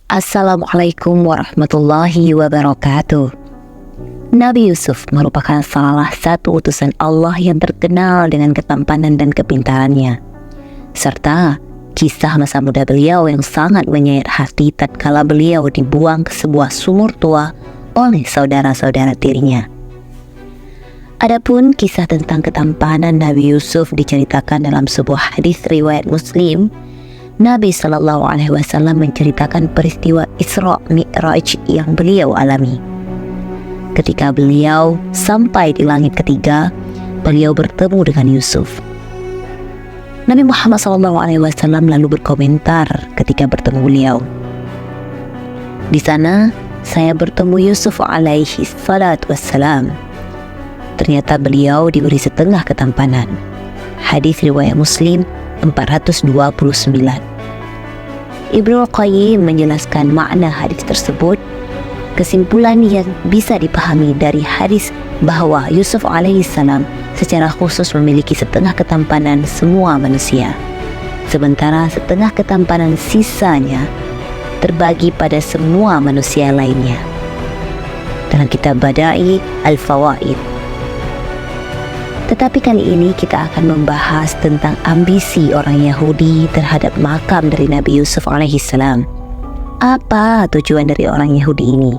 Assalamualaikum warahmatullahi wabarakatuh. Nabi Yusuf merupakan salah satu utusan Allah yang terkenal dengan ketampanan dan kepintarannya, serta kisah masa muda beliau yang sangat menyayat hati tatkala beliau dibuang ke sebuah sumur tua oleh saudara-saudara tirinya. Adapun kisah tentang ketampanan Nabi Yusuf diceritakan dalam sebuah hadis riwayat Muslim. Nabi SAW menceritakan peristiwa Isra Mi'raj yang beliau alami. Ketika beliau sampai di langit ketiga, beliau bertemu dengan Yusuf. Nabi Muhammad SAW lalu berkomentar ketika bertemu beliau, "Di sana saya bertemu Yusuf alaihi salatu wassalam. Ternyata beliau diberi setengah ketampanan." Hadis riwayat Muslim 429. Ibnu Qayyim menjelaskan makna hadis tersebut. Kesimpulan yang bisa dipahami dari hadis bahwa Yusuf alaihissalam secara khusus memiliki setengah ketampanan semua manusia, sementara setengah ketampanan sisanya terbagi pada semua manusia lainnya. Dalam kitab Bada'i Al-Fawaid. Tetapi kali ini kita akan membahas tentang ambisi orang Yahudi terhadap makam dari Nabi Yusuf alaihissalam. Apa tujuan dari orang Yahudi ini?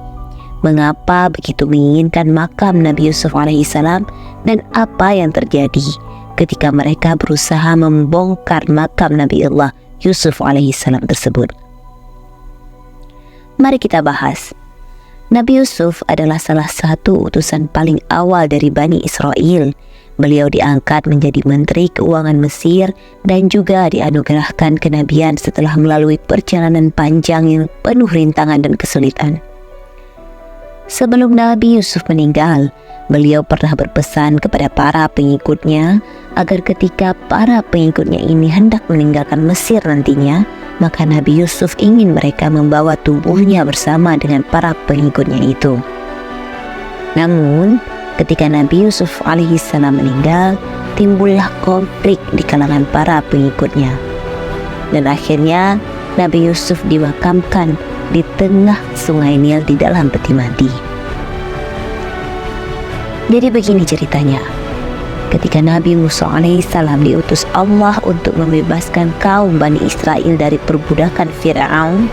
Mengapa begitu menginginkan makam Nabi Yusuf alaihissalam, dan apa yang terjadi ketika mereka berusaha membongkar makam Nabi Allah Yusuf alaihissalam tersebut? Mari kita bahas. Nabi Yusuf adalah salah satu utusan paling awal dari Bani Israel. Beliau diangkat menjadi Menteri Keuangan Mesir dan juga dianugerahkan kenabian setelah melalui perjalanan panjang yang penuh rintangan dan kesulitan. Sebelum Nabi Yusuf meninggal, beliau pernah berpesan kepada para pengikutnya agar ketika para pengikutnya ini hendak meninggalkan Mesir nantinya, maka Nabi Yusuf ingin mereka membawa tubuhnya bersama dengan para pengikutnya itu. Namun, ketika Nabi Yusuf alaihissalam meninggal, timbullah konflik di kalangan para pengikutnya. Dan akhirnya Nabi Yusuf dimakamkan di tengah sungai Nil di dalam peti mati. Jadi begini ceritanya. Ketika Nabi Musa alaihissalam diutus Allah untuk membebaskan kaum Bani Israel dari perbudakan Fir'aun,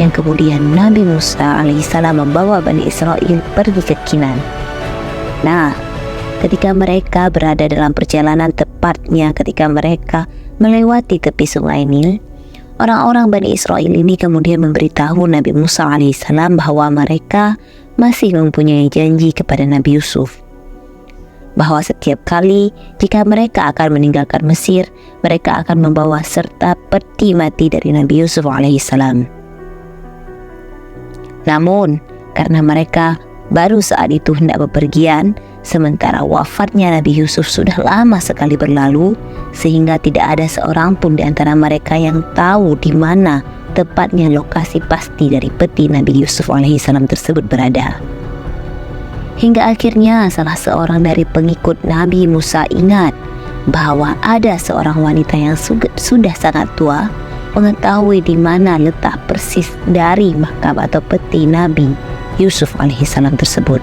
yang kemudian Nabi Musa alaihissalam membawa Bani Israel pergi ke Kinan. Nah, ketika mereka berada dalam perjalanan, tepatnya ketika mereka melewati tepi sungai Nil, orang-orang Bani Israel ini kemudian memberitahu Nabi Musa alaihissalam bahwa mereka masih mempunyai janji kepada Nabi Yusuf, bahwa setiap kali jika mereka akan meninggalkan Mesir, mereka akan membawa serta peti mati dari Nabi Yusuf alaihissalam. Namun, karena mereka baru saat itu hendak bepergian, sementara wafatnya Nabi Yusuf sudah lama sekali berlalu, sehingga tidak ada seorang pun di antara mereka yang tahu di mana tepatnya lokasi pasti dari peti Nabi Yusuf alaihissalam tersebut berada. Hingga akhirnya salah seorang dari pengikut Nabi Musa ingat bahwa ada seorang wanita yang sudah sangat tua mengetahui di mana letak persis dari makam atau peti Nabi Yusuf alaihissalam tersebut.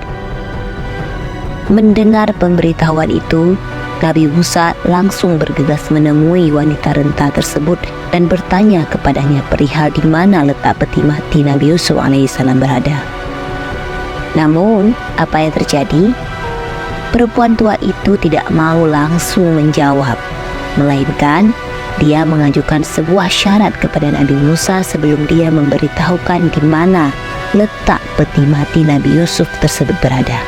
Mendengar pemberitahuan itu, Nabi Musa langsung bergegas menemui wanita renta tersebut dan bertanya kepadanya perihal di mana letak peti mati Nabi Yusuf alaihissalam berada. Namun, apa yang terjadi? Perempuan tua itu tidak mau langsung menjawab, melainkan dia mengajukan sebuah syarat kepada Nabi Musa sebelum dia memberitahukan di mana letak peti mati Nabi Yusuf tersebut berada.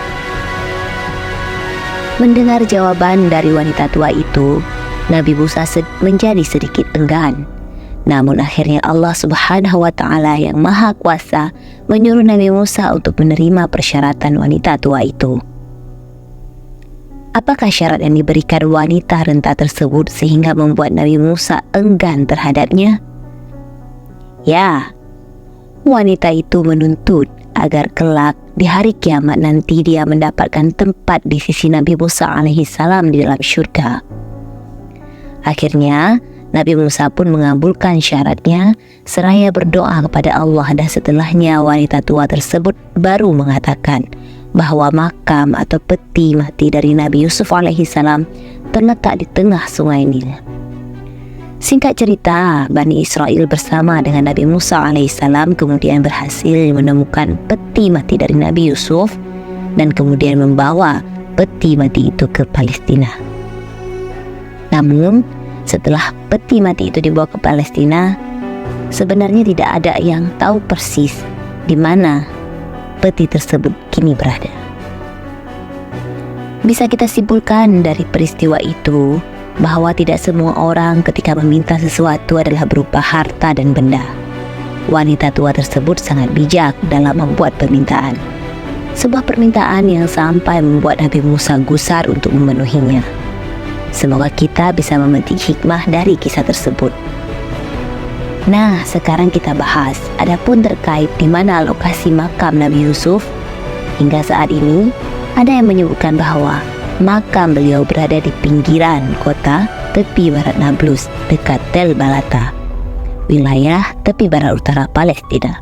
Mendengar jawaban dari wanita tua itu, Nabi Musa menjadi sedikit enggan. Namun akhirnya Allah Subhanahu wa Ta'ala yang Maha Kuasa menyuruh Nabi Musa untuk menerima persyaratan wanita tua itu. Apakah syarat yang diberikan wanita renta tersebut sehingga membuat Nabi Musa enggan terhadapnya? Ya, wanita itu menuntut agar kelak di hari kiamat nanti dia mendapatkan tempat di sisi Nabi Musa alaihissalam di dalam syurga. Akhirnya Nabi Musa pun mengabulkan syaratnya seraya berdoa kepada Allah, dan setelahnya wanita tua tersebut baru mengatakan bahwa makam atau peti mati dari Nabi Yusuf alaihissalam terletak di tengah sungai Nil. Singkat cerita, Bani Israel bersama dengan Nabi Musa alaihissalam kemudian berhasil menemukan peti mati dari Nabi Yusuf dan kemudian membawa peti mati itu ke Palestina. Namun, setelah peti mati itu dibawa ke Palestina, sebenarnya tidak ada yang tahu persis di mana peti tersebut kini berada. Bisa kita simpulkan dari peristiwa itu bahwa tidak semua orang ketika meminta sesuatu adalah berupa harta dan benda. Wanita tua tersebut sangat bijak dalam membuat permintaan. Sebuah permintaan yang sampai membuat Nabi Musa gusar untuk memenuhinya. Semoga kita bisa memetik hikmah dari kisah tersebut. Nah, sekarang kita bahas adapun terkait di mana lokasi makam Nabi Yusuf. Hingga saat ini, ada yang menyebutkan bahwa makam beliau berada di pinggiran kota tepi barat Nablus dekat Tel Balata, wilayah tepi barat utara Palestina.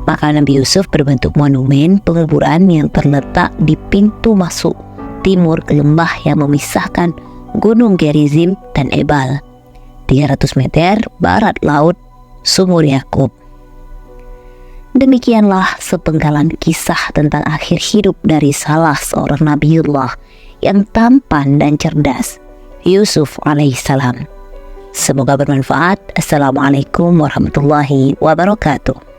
Makam Nabi Yusuf berbentuk monumen penguburan yang terletak di pintu masuk timur ke lembah yang memisahkan Gunung Gerizim dan Ebal, 300 meter barat laut Sumur Yakub. Demikianlah sepenggalan kisah tentang akhir hidup dari salah seorang Nabiullah yang tampan dan cerdas, Yusuf alaihissalam. Semoga bermanfaat. Assalamualaikum warahmatullahi wabarakatuh.